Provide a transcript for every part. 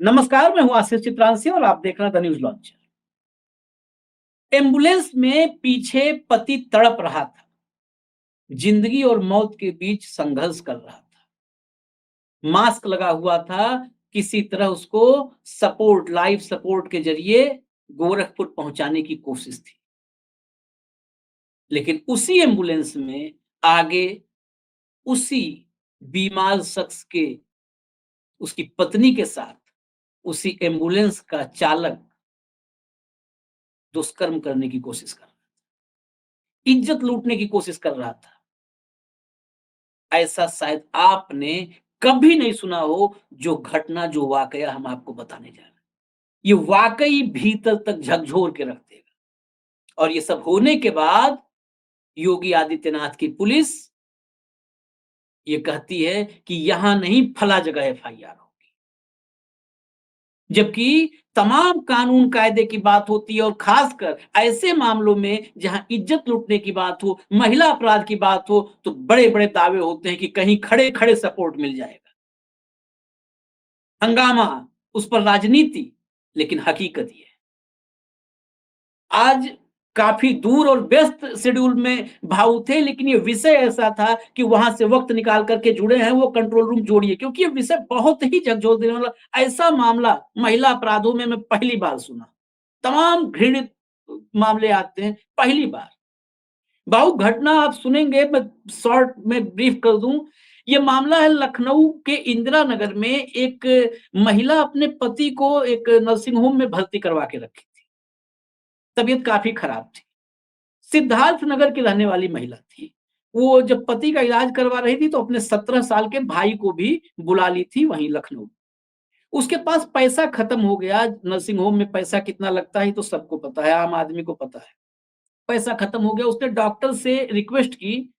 नमस्कार, मैं हूँ आशीष चित्रांशी और आप देख रहे हैं द न्यूज़ लॉन्चर। एम्बुलेंस में पीछे पति तड़प रहा था, जिंदगी और मौत के बीच संघर्ष कर रहा था। मास्क लगा हुआ था, किसी तरह उसको लाइफ सपोर्ट के जरिए गोरखपुर पहुंचाने की कोशिश थी। लेकिन उसी एम्बुलेंस में आगे उसी बीमार शख्स के उसकी पत्नी के साथ उसी एम्बुलेंस का चालक दुष्कर्म करने की कोशिश कर रहा था, इज्जत लूटने की कोशिश कर रहा था। ऐसा शायद आपने कभी नहीं सुना हो, जो घटना, जो वाकया हम आपको बताने जा रहे हैं। ये वाक़ई भीतर तक झकझोर के रख देगा। और ये सब होने के बाद योगी आदित्यनाथ की पुलिस ये कहती है कि यहाँ नहीं फला जगह एफआईआर होगी। जबकि तमाम कानून कायदे की बात होती है और खासकर ऐसे मामलों में जहां इज्जत लूटने की बात हो, महिला अपराध की बात हो, तो बड़े-बड़े दावे होते हैं कि कहीं खड़े-खड़े सपोर्ट मिल जाएगा। हंगामा, उस पर राजनीति, लेकिन हकीकत ये है। आज काफ़ी दूर और व्यस्त शेड्यूल में भाऊ थे, लेकिन ये विषय ऐसा था कि वहाँ से वक़्त निकाल कर के जुड़े हैं, वो कंट्रोल रूम जोड़िए, क्योंकि ये विषय बहुत ही झकझोर देने वाला, ऐसा मामला महिला अपराधों में मैं पहली बार सुना। तमाम घृणित मामले आते हैं, पहली बार। भावुक घटना आप सुनेंगे, मैं शॉर्ट में ब्रीफ कर दूं। ये मामला है लखनऊ के इंदिरा नगर में। एक महिला अपने पति को एक नर्सिंग होम में भर्ती करवा के रखी थी। तबीयत काफी खराब थी। सिद्धार्थ नगर की रहने वाली महिला थी। वो जब पति का इलाज करवा रही थी तो अपने 17 साल के भाई को भी बुला ली थी वहीं लखनऊ। उसके पास पैसा खत्म हो गया। नर्सिंग होम में पैसा कितना लगता है तो सबको पता है, आम आदमी को पता है। पैसा खत्म हो गया। उसने डॉक्टर से रिक्वेस्ट की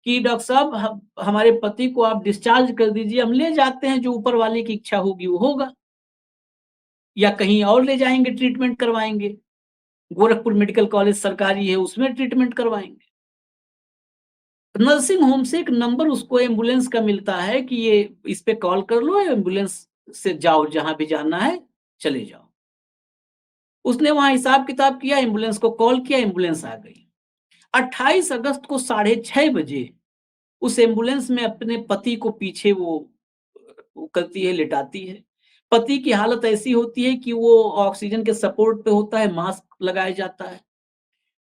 कि डॉक्टर साहब, हमारे पति को आप डिस्चार्ज कर दीजिए, हम ले जाते हैं, जो ऊपर वाले की इच्छा होगी वो होगा, या कहीं और ले जाएंगे, ट्रीटमेंट करवाएंगे। गोरखपुर मेडिकल कॉलेज सरकारी है, उसमें ट्रीटमेंट करवाएंगे। नर्सिंग होम से एक नंबर उसको एम्बुलेंस का मिलता है कि ये इस पे कॉल कर लो, एम्बुलेंस से जाओ, जहां भी जाना है चले जाओ। उसने वहां हिसाब किताब किया, एम्बुलेंस को कॉल किया, एम्बुलेंस आ गई। 28 अगस्त को 6:30 बजे उस एम्बुलेंस में अपने पति को पीछे वो करती है, लिटाती है। पति की हालत ऐसी होती है कि वो ऑक्सीजन के सपोर्ट पे होता है, मास्क लगाया जाता है।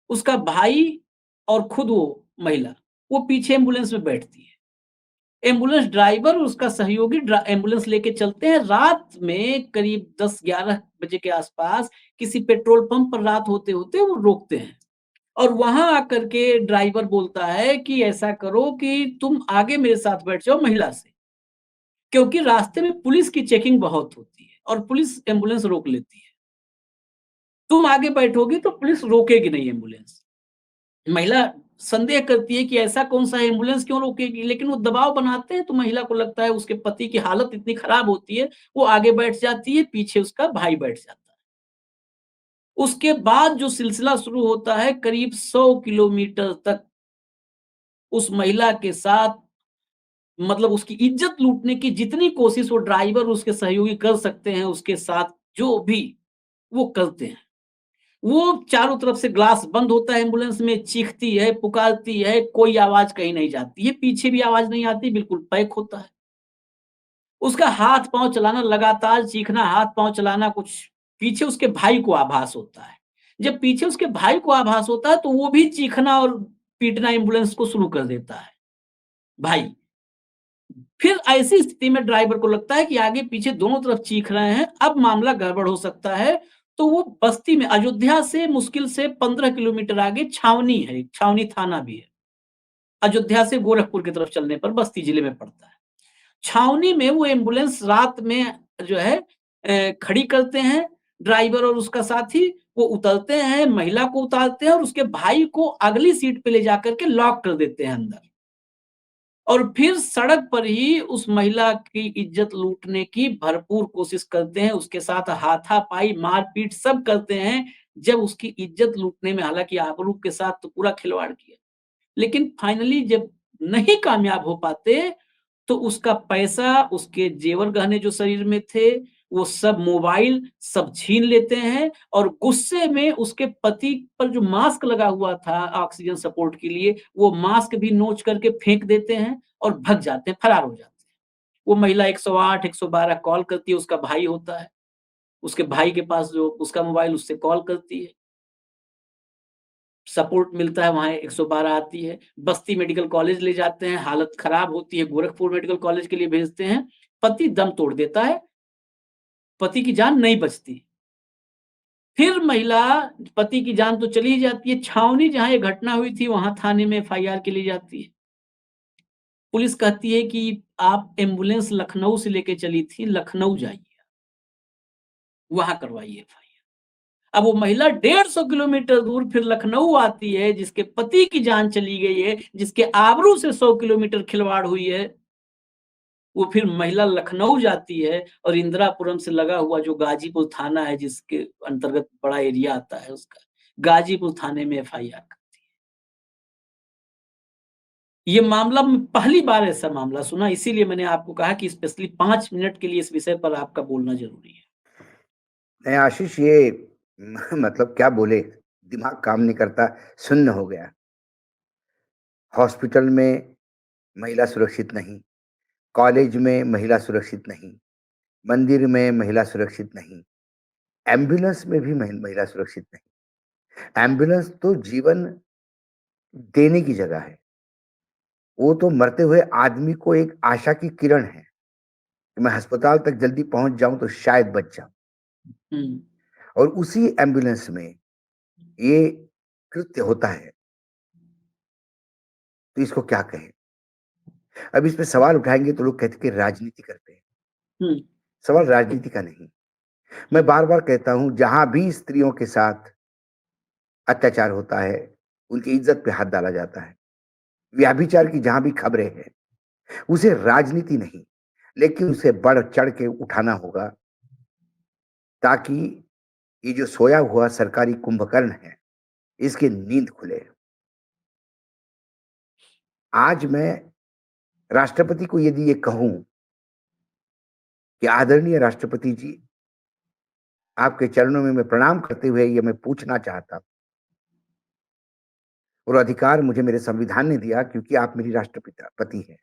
उसका भाई और खुद वो महिला, वो पीछे एम्बुलेंस में बैठती है। एम्बुलेंस ड्राइवर और उसका सहयोगी एम्बुलेंस लेके चलते हैं। रात में करीब 10-11 बजे के आसपास किसी पेट्रोल पंप पर रात होते-होते वो रोकते हैं। और वहां आकर के ड्राइवर बोलता है कि ऐसा करो कि तुम आगे मेरे साथ बैठ जाओ महिला से, क्योंकि रास्ते में पुलिस की चेकिंग बहुत होती है और पुलिस एम्बुलेंस रोक लेती है। तुम आगे बैठोगी तो पुलिस रोकेगी नहीं एम्बुलेंस। महिला संदेह करती है कि ऐसा कौन सा एम्बुलेंस क्यों रोकेगी, लेकिन वो दबाव बनाते हैं तो महिला को लगता है, उसके पति की हालत इतनी खराब होती है, वो आगे बैठ जाती है, पीछे उसका भाई बैठ जाता है। उसके बाद जो सिलसिला शुरू होता है, करीब 100 किलोमीटर तक उस महिला के साथ, मतलब उसकी इज्जत लूटने की जितनी कोशिश वो ड्राइवर उसके सहयोगी कर सकते हैं, उसके साथ जो भी वो करते हैं। वो चारों तरफ से ग्लास बंद होता है, एम्बुलेंस में चीखती है, पुकारती है, कोई आवाज कहीं नहीं जाती है, पीछे भी आवाज नहीं आती, बिल्कुल पैक होता है। उसका हाथ पांव चलाना, लगातार चीखना, हाथ पांव चलाना, कुछ पीछे उसके भाई को आभास होता है। जब पीछे उसके भाई को आभास होता है तो वो भी चीखना और पीटना एम्बुलेंस को शुरू कर देता है, भाई। फिर ऐसी स्थिति में ड्राइवर को लगता है कि आगे पीछे दोनों तरफ चीख रहे हैं, अब मामला गड़बड़ हो सकता है। तो वो बस्ती में, अयोध्या से मुश्किल से 15 किलोमीटर आगे छावनी है, छावनी थाना भी है। अयोध्या से गोरखपुर की तरफ चलने पर बस्ती जिले में पड़ता है। छावनी में वो एम्बुलेंस रात में जो है खड़ी करते हैं, ड्राइवर और उसका साथी। वो उतरते हैं, महिला को उतारते हैं और उसके भाई को अगली सीट पे ले जाकर के लॉक कर देते हैं अंदर। और फिर सड़क पर ही उस महिला की इज्जत लूटने की भरपूर कोशिश करते हैं, उसके साथ हाथापाई, मारपीट सब करते हैं। जब उसकी इज्जत लूटने में, हालाँकि आबरू के साथ तो पूरा खिलवाड़ किया, लेकिन फाइनली जब नहीं कामयाब हो पाते, तो उसका पैसा, उसके जेवर गहने जो शरीर में थे, वो सब मोबाइल सब छीन लेते हैं और गुस्से में उसके पति पर जो मास्क लगा हुआ था ऑक्सीजन सपोर्ट के लिए, वो मास्क भी नोच करके फेंक देते हैं और भग जाते हैं, फरार हो जाते हैं। वो महिला 108, 112 कॉल करती है, उसका भाई होता है, उसके भाई के पास जो उसका मोबाइल उससे कॉल करती है। सपोर्ट मिलता है, वहाँ 112 आती है, बस्ती मेडिकल कॉलेज ले जाते हैं, हालत खराब होती है, गोरखपुर मेडिकल कॉलेज के लिए भेजते हैं, पति दम तोड़ देता है, पति की जान नहीं बचती। फिर महिला पति की जान तो चली ही जाती है, छावनी जहाँ ये घटना हुई थी, वहाँ थाने में एफआईआर के लिए जाती है। पुलिस कहती है कि आप एम्बुलेंस लखनऊ से लेके चली थी, लखनऊ जाइए, वहाँ करवाइए एफआईआर। अब वो महिला 150 किलोमीटर दूर फिर लखनऊ आती है, जिसके पति की जान चली गई है, जिसके आबरू से 100 किलोमीटर खिलवाड़ हुई है, वो फिर महिला लखनऊ जाती है और इंदिरापुरम से लगा हुआ जो गाजीपुर थाना है, जिसके अंतर्गत बड़ा एरिया आता है उसका, गाजीपुर थाने में एफआईआर करती है। ये मामला पहली बार ऐसा मामला सुना, इसीलिए मैंने आपको कहा कि स्पेशली 5 मिनट के लिए इस विषय पर आपका बोलना ज़रूरी है। नहीं आशीष, ये मतलब क्या बोले, दिमाग काम नहीं करता, शून्य हो गया। हॉस्पिटल में महिला सुरक्षित नहीं, कॉलेज में महिला सुरक्षित नहीं, मंदिर में महिला सुरक्षित नहीं, एम्बुलेंस में भी महिला सुरक्षित नहीं। एम्बुलेंस तो जीवन देने की जगह है। वो तो मरते हुए आदमी को एक आशा की किरण है कि मैं अस्पताल तक जल्दी पहुंच जाऊं तो शायद बच जाऊं। हुँ। और उसी एम्बुलेंस में ये कृत्य होता है, तो इसको क्या कहें। अब इस पे सवाल उठाएंगे तो लोग कहते कि राजनीति करते हैं। हुँ। सवाल राजनीति का नहीं। मैं बार बार कहता हूं, जहां भी स्त्रियों के साथ अत्याचार होता है, उनकी इज्जत पे हाथ डाला जाता है, व्यभिचार की जहां भी खबरें हैं, उसे राजनीति नहीं, लेकिन उसे बढ़ चढ़ के उठाना होगा, ताकि ये जो सोया हुआ सरकारी कुंभकर्ण है, इसकी नींद खुले। आज मैं राष्ट्रपति को यदि ये कहूं कि आदरणीय राष्ट्रपति जी, आपके चरणों में मैं प्रणाम करते हुए ये मैं पूछना चाहता हूं, और अधिकार मुझे मेरे संविधान ने दिया, क्योंकि आप मेरी राष्ट्रपिता पति हैं,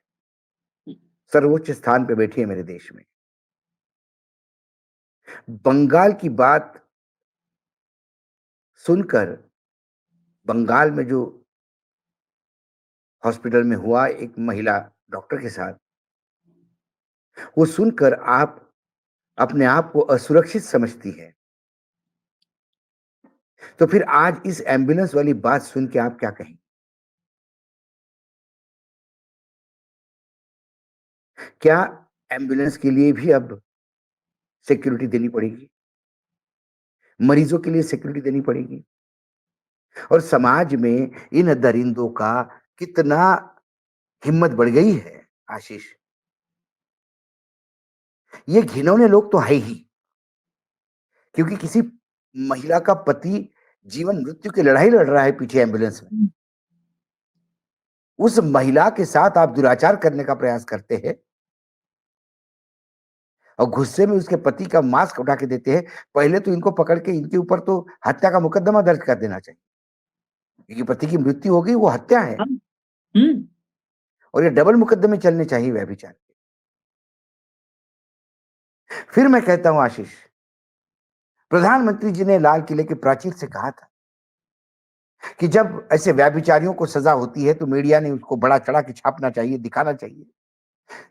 सर्वोच्च स्थान पे बैठी है मेरे देश में। बंगाल की बात सुनकर, बंगाल में जो हॉस्पिटल में हुआ एक महिला डॉक्टर के साथ, वो सुनकर आप अपने आप को असुरक्षित समझती है, तो फिर आज इस एम्बुलेंस वाली बात सुन के आप क्या कहें? क्या एम्बुलेंस के लिए भी अब सिक्योरिटी देनी पड़ेगी? मरीजों के लिए सिक्योरिटी देनी पड़ेगी? और समाज में इन दरिंदों का कितना हिम्मत बढ़ गई है आशीष। ये घिनौने लोग तो है ही, क्योंकि किसी महिला का पति जीवन मृत्यु की लड़ाई लड़ रहा है पीछे एम्बुलेंस में, उस महिला के साथ आप दुराचार करने का प्रयास करते हैं, और गुस्से में उसके पति का मास्क उठा के देते हैं। पहले तो इनको पकड़ के इनके ऊपर तो हत्या का मुकदमा दर्ज कर देना चाहिए, क्योंकि पति की मृत्यु हो गई, वो हत्या है, हाँ। हुँ। और ये डबल मुकदमे चलने चाहिए व्यभिचार के। फिर मैं कहता हूं आशीष, प्रधानमंत्री जी ने लाल किले के प्राचीर से कहा था कि जब ऐसे व्यभिचारियों को सजा होती है तो मीडिया ने उसको बड़ा चढ़ा के छापना चाहिए, दिखाना चाहिए,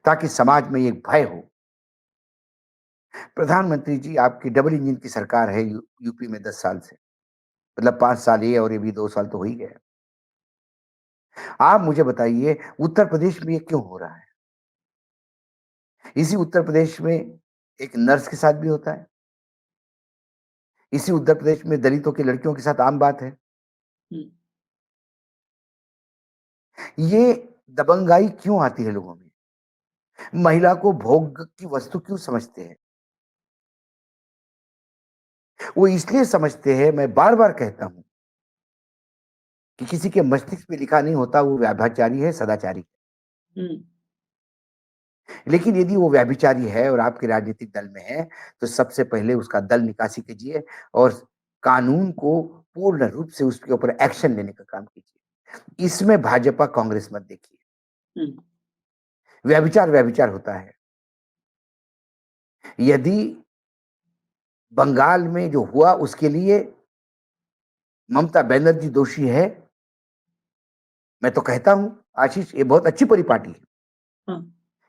ताकि समाज में एक भय हो। प्रधानमंत्री जी, आपकी डबल इंजन की सरकार है यूपी में 10 साल से, मतलब 5 साल ये और ये भी 2 साल तो हो ही गए। आप मुझे बताइए, उत्तर प्रदेश में ये क्यों हो रहा है? इसी उत्तर प्रदेश में एक नर्स के साथ भी होता है, इसी उत्तर प्रदेश में दलितों की लड़कियों के साथ आम बात है। हुँ। ये दबंगाई क्यों आती है लोगों में? महिला को भोग की वस्तु क्यों समझते हैं? वो इसलिए समझते हैं, मैं बार बार कहता हूं, कि किसी के मस्तिष्क पे लिखा नहीं होता वो व्यभिचारी है, सदाचारी है। हुँ। लेकिन यदि वो व्यभिचारी है और आपके राजनीतिक दल में है, तो सबसे पहले उसका दल निकासी कीजिए और कानून को पूर्ण रूप से उसके ऊपर एक्शन लेने का काम कीजिए। इसमें भाजपा कांग्रेस मत देखिए। हुँ, व्यभिचार व्यभिचार होता है। यदि बंगाल में जो हुआ उसके लिए ममता बनर्जी दोषी है, मैं तो कहता हूं आशीष ये बहुत अच्छी परिपाटी है हाँ,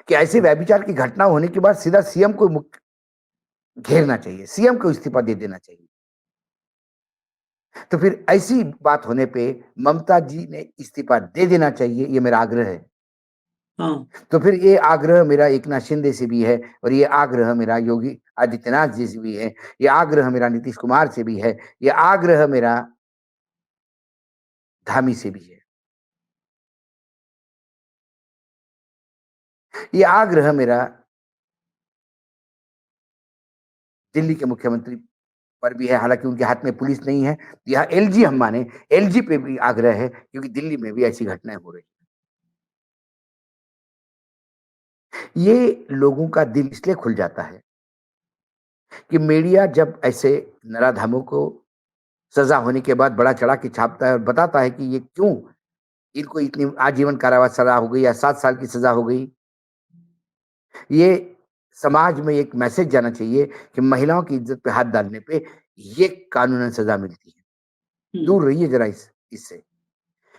कि ऐसे व्यभिचार की घटना होने के बाद सीधा सीएम को घेरना चाहिए, सीएम को इस्तीफा दे देना चाहिए। तो फिर ऐसी बात होने पे ममता जी ने इस्तीफा दे देना चाहिए, ये मेरा आग्रह है। हाँ, तो फिर ये आग्रह मेरा एकनाथ शिंदे से भी है और ये आग्रह मेरा योगी आदित्यनाथ जी से भी है, ये आग्रह मेरा नीतीश कुमार से भी है, ये आग्रह मेरा धामी से भी है, ये आग्रह मेरा दिल्ली के मुख्यमंत्री पर भी है, हालांकि उनके हाथ में पुलिस नहीं है। यह एलजी हम माने, एलजी पे भी आग्रह है क्योंकि दिल्ली में भी ऐसी घटनाएं हो रही हैं। ये लोगों का दिल इसलिए खुल जाता है कि मीडिया जब ऐसे नराधमों को सजा होने के बाद बड़ा चढ़ा के छापता है और बताता है कि ये क्यों इनको इतनी आजीवन कारावास सजा हो गई या 7 साल की सजा हो गई। ये समाज में एक मैसेज जाना चाहिए कि महिलाओं की इज्जत पे हाथ डालने पे ये कानूनन सजा मिलती है। हुँ, दूर रहिए जरा इससे।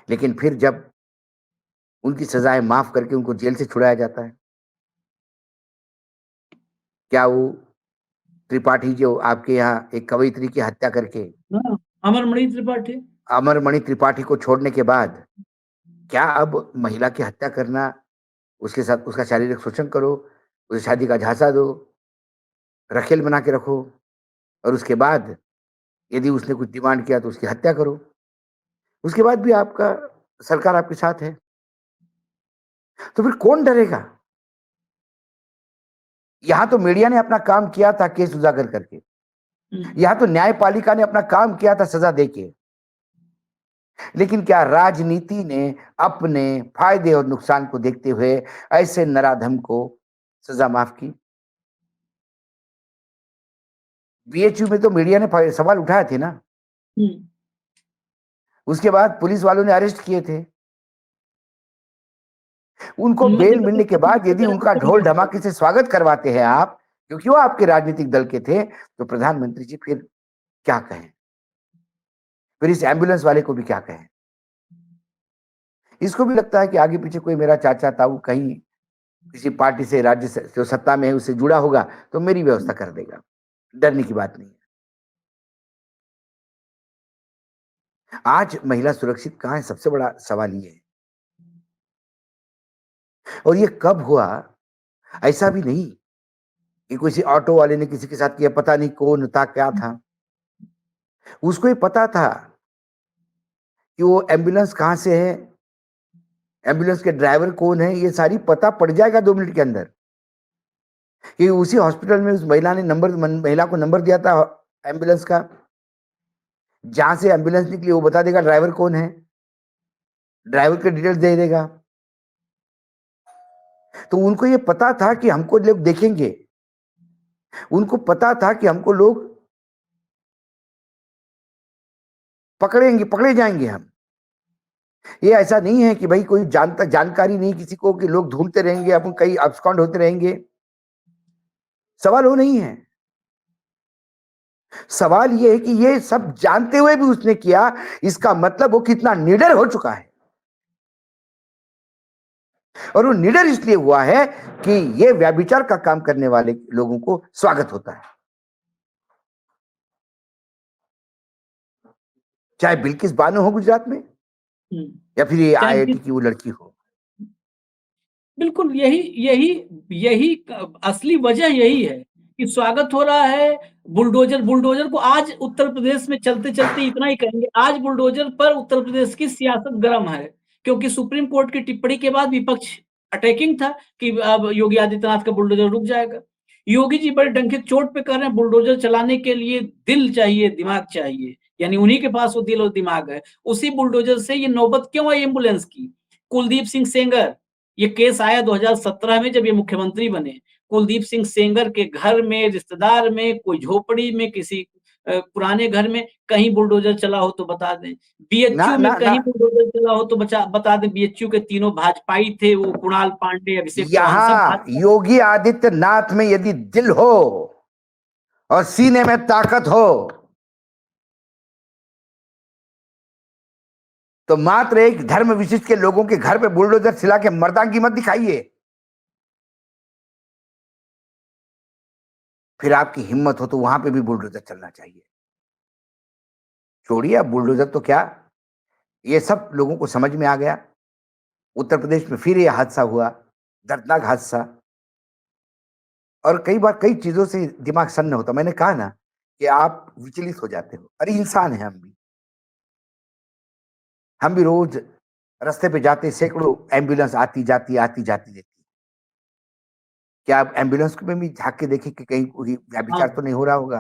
लेकिन फिर जब उनकी सजाएं माफ करके उनको जेल से छुड़ाया जाता है, क्या वो त्रिपाठी जो आपके यहाँ एक कवयित्री की हत्या करके हाँ, अमरमणि त्रिपाठी। अमरमणि त्रिपाठी को छोड़ने के बाद क्या अब महिला की हत्या करना, उसके साथ उसका शारीरिक शोषण करो, उसे शादी का झांसा दो, रखेल बना के रखो और उसके बाद यदि उसने कुछ डिमांड किया तो उसकी हत्या करो। उसके बाद भी आपका सरकार आपके साथ है। तो फिर कौन डरेगा? यहाँ तो मीडिया ने अपना काम किया था केस उजागर करके। हुँ, यहाँ तो न्यायपालिका ने अपना काम किया था सजा देके। लेकिन क्या राजनीति ने अपने फायदे और नुकसान को देखते हुए ऐसे नराधम को सजा माफ की? बीएचयू में तो मीडिया ने सवाल उठाए थे ना। हुँ, उसके बाद पुलिस वालों ने अरेस्ट किए थे। उनको मध्य बेल मिलने प्रदेश के का बाद पुलिस यदि अदालत उनका को भी ढोल अरेस्ट धमाके से स्वागत करवाते हैं आप, क्योंकि वो आपके राजनीतिक दल के थे, तो प्रधानमंत्री जी फिर क्या कहें? फिर इस एम्बुलेंस वाले को भी क्या कहें? इसको भी लगता है कि आगे पीछे कोई मेरा चाचा ताऊ कहीं किसी पार्टी से राज्य से जो सत्ता में है उससे जुड़ा होगा तो मेरी व्यवस्था कर देगा। डरने की बात नहीं है। आज महिला सुरक्षित कहाँ है सबसे बड़ा सवाल ये है। और ये कब हुआ? ऐसा भी नहीं कि किसी ऑटो वाले ने किसी के साथ किया, पता नहीं कौन था क्या था। उसको ये पता था कि वो एम्बुलेंस कहाँ से है, एम्बुलेंस के ड्राइवर कौन है, ये सारी पता पड़ जाएगा 2 मिनट के अंदर। कि उसी हॉस्पिटल में उस महिला ने महिला को नंबर दिया था एम्बुलेंस का। जहां से एम्बुलेंस निकली वो बता देगा ड्राइवर कौन है, ड्राइवर के डिटेल्स दे देगा। तो उनको ये पता था कि हमको लोग देखेंगे, उनको पता था कि हमको लोग पकड़ेंगे, पकड़े जाएंगे हम। ये ऐसा नहीं है कि भाई कोई जानकारी नहीं किसी को कि लोग ढूंढते रहेंगे, अपन कहीं अब्सकॉन्ड होते रहेंगे। सवाल वो नहीं है। सवाल ये है कि ये सब जानते हुए भी उसने किया, इसका मतलब वो कितना निडर हो चुका है। और वो निडर इसलिए हुआ है कि ये व्यभिचार का काम करने वाले लोगों को स्वागत होता है। चाहे बिल्किस बानो हो गुजरात में हुँ, या फिर ये चाहे आईआईटी जिस की वो लड़की हो। बिल्कुल यही यही यही असली वजह यही है कि स्वागत हो रहा है। बुलडोजर बुलडोजर को आज उत्तर प्रदेश में चलते-चलते इतना ही कहेंगे, आज बुलडोजर पर उत्तर प्रदेश की सियासत गर्म है, क्योंकि सुप्रीम कोर्ट की टिप्पणी के बाद विपक्ष अटैकिंग था कि अब योगी आदित्यनाथ का बुलडोजर रुक जाएगा। योगी जी बड़े डंके चोट पे कह रहे हैं बुलडोजर चलाने के लिए दिल चाहिए, दिमाग चाहिए, यानी उन्हीं के पास वो दिल और दिमाग है। उसी बुलडोजर से ये नौबत क्यों आई एम्बुलेंस की? कुलदीप सिंह सेंगर ये केस आया 2017 में जब ये मुख्यमंत्री बने। कुलदीप सिंह सेंगर के घर में, रिश्तेदार में, कोई झोपड़ी में, किसी पुराने घर में कहीं बुलडोज़र चला हो तो बता दें। ना बीएचयू में ना ना कहीं बुलडोज़र चला हो तो बता दें। बीएचयू के तीनों भाजपाई थे, वो कुणाल पांडे, अभिषेक चौहान सब यहां भाजपा। योगी आदित्यनाथ में यदि दिल हो और सीने में ताकत हो तो मात्र एक धर्म विशिष्ट के लोगों के घर पे बुलडोजर चला के मर्दानगी मत दिखाइए। फिर आपकी हिम्मत हो तो वहां पे भी बुलडोजर चलना चाहिए। छोड़िए, अब बुलडोजर तो क्या, ये सब लोगों को समझ में आ गया। उत्तर प्रदेश में फिर ये हादसा हुआ, दर्दनाक हादसा। और कई बार कई चीजों से दिमाग सन्न होता। मैंने कहा ना कि आप विचलित हो जाते हो। अरे इंसान है हम भी रोज रास्ते पे जाते सैकड़ों एम्बुलेंस आती जाती रहती। क्या आप एम्बुलेंस में भी झांक के देखें कि कहीं कोई व्यभिचार हाँ, तो नहीं हो रहा होगा?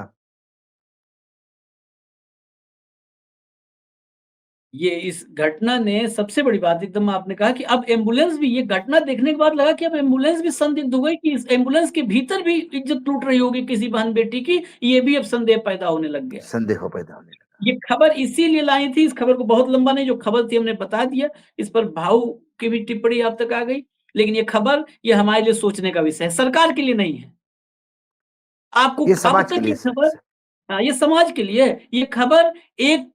ये इस घटना ने सबसे बड़ी बात एकदम आपने कहा कि अब एम्बुलेंस भी, ये घटना देखने के बाद लगा कि अब एम्बुलेंस भी संदिग्ध हो गई कि इस एम्बुलेंस के भीतर भी इज्जत लूट रही होगी किसी बहन-बेटी की, ये भी अब संदेह पैदा होने लग गया। संदेह पैदा होने लगा। ये खबर इसीलिए लाई थी, इस खबर को बहुत लंबा नहीं, जो खबर थी हमने बता दिया, इस पर भाऊ की भी टिप्पणी आप तक आ गई। लेकिन ये खबर, ये हमारे लिए सोचने का विषय है, सरकार के लिए नहीं है। आपको ये अब समाज के तक लिए ये खबर, हाँ, ये समाज के लिए है। ये खबर एक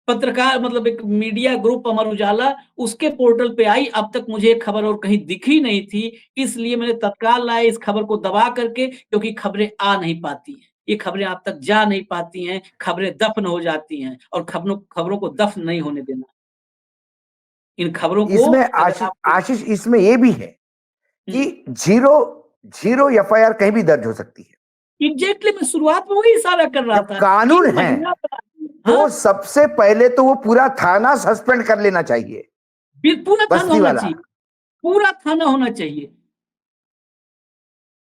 पत्रकार, मतलब एक मीडिया ग्रुप अमर उजाला, उसके पोर्टल पे आई। अब तक मुझे ये खबर और कहीं दिखी नहीं थी, इसलिए मैंने तत्काल लाया इस खबर को दबा करके, क्योंकि खबरें आ नहीं पाती हैं। ये खबरें आप तक जा नहीं पाती हैं, खबरें दफ़न हो जाती हैं, और खबरों को दफ़न नहीं होने देना। इन खबरों को इसमें अगर आशीष आप, आशीष इसमें ये भी है हुँ, कि जीरो जीरो एफआईआर कहीं भी दर्ज हो सकती है। एग्ज़ैक्टली मैं शुरुआत में वही इशारा कर रहा जब था कि कानून है महिला अपराधी, हाँ, तो सबसे पहले तो वो पूरा थाना सस्पेंड कर लेना चाहिए। पूरा थाना बस्ती होना वाला, चाहिए, पूरा थाना होना चाहिए।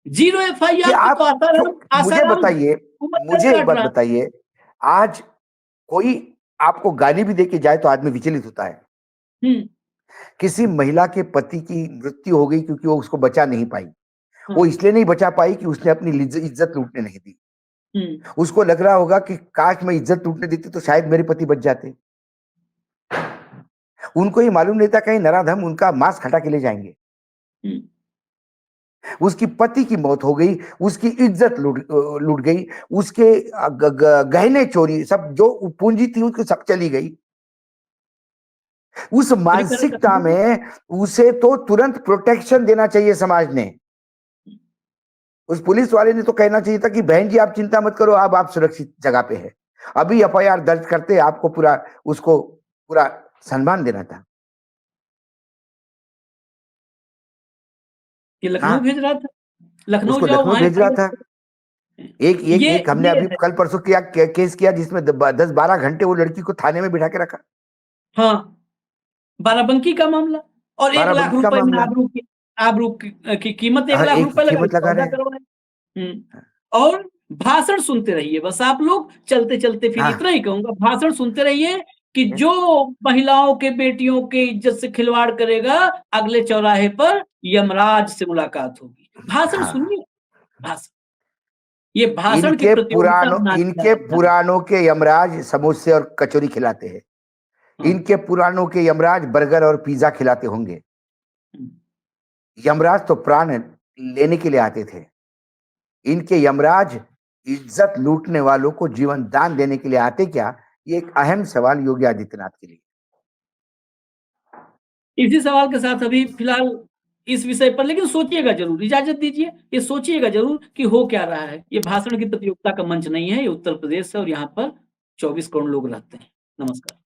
ज़ीरो कि एफआईआर पे तो आप मुझे आसाराम बताइए, हुकूमत दंड मुझे एक काट बात रहा है। बताइए, आज कोई आपको गाली भी देके जाए तो आदमी विचलित होता है। हुँ, किसी महिला के पति की मृत्यु हो गई क्योंकि वो उसको बचा नहीं पाई। हाँ, वो इसलिए नहीं बचा पाई कि उसने अपनी इज्जत लूटने नहीं दी। हुँ, उसको लग रहा होगा कि काश मैं इज्जत लूटने देती तो शायद मेरे पति बच जाते। उनको ये मालूम नहीं था कहीं नराधम उनका मांस खटा के ले जाएंगे। हुँ, उसकी पति की मौत हो गई, उसकी इज्जत लूट गई, उसके गहने चोरी, सब जो पूंजी थी उसकी सब चली गई। उस रिकॉर्ड मानसिकता करना। में उसे तो तुरंत प्रोटेक्शन देना चाहिए समाज ने। उस पुलिस वाले ने तो कहना चाहिए था कि बहन जी आप चिंता मत करो, अब आप सुरक्षित जगह पे है। अभी एफआईआर दर्ज करते आपको पूरा, उसको पूरा सम्मान देना था। ये लखनऊ हाँ, भेज रहा था, लखनऊ उसको जाओ लखनऊ वहाँ भेज रहा एफआईआर था। करें। एक एक ये एक हमने ये अभी है, कल परसों किया केस किया जिसमें 10-12 घंटे वो लड़की को थाने में बिठा के रखा। हाँ, बाराबंकी का मामला, और 1 लाख बाराबंकी का रुपए में मामला। आबरू की कीमत 1 हाँ, लाख एक रुपए लगाई, कीमत लगा सौदा रहे हैं। करवाए। और भाषण सुनते रहिए बस आप लोग, चलते-चलते फिर हाँ, इतना ही कहूँगा, भाषण सुनते रहिए कि हम्म, जो महिलाओं के, बेटियों के इज़्ज़त से खिलवाड़ करेगा, अगले चौराहे पर यमराज से मुलाकात होगी। भाषण हाँ। सुनिए, भाषण। ये भाषण की प्रतियोगिता बना दिया इनके है सरकार पुरानों के यमराज समोसे और कचौरी खिलाते हैं। ने। हाँ, इनके पुरानों के यमराज बर्गर और पिज्जा खिलाते होंगे। हुँ। यमराज तो प्राण लेने के लिए आते थे। इनके यमराज इज्जत लूटने वालों को जीवन दान देने के लिए आते क्या? ये एक अहम सवाल योगी आदित्यनाथ के लिए। इसी सवाल के साथ अभी फिलहाल इस विषय पर लेकिन सोचिएगा ज़रूर, इजाज़त दीजिए, ये सोचिएगा ज़रूर कि हो क्या रहा है। ये भाषण की प्रतियोगिता का मंच नहीं है, ये उत्तर प्रदेश है और यहाँ पर 24 करोड़ लोग रहते हैं। नमस्कार।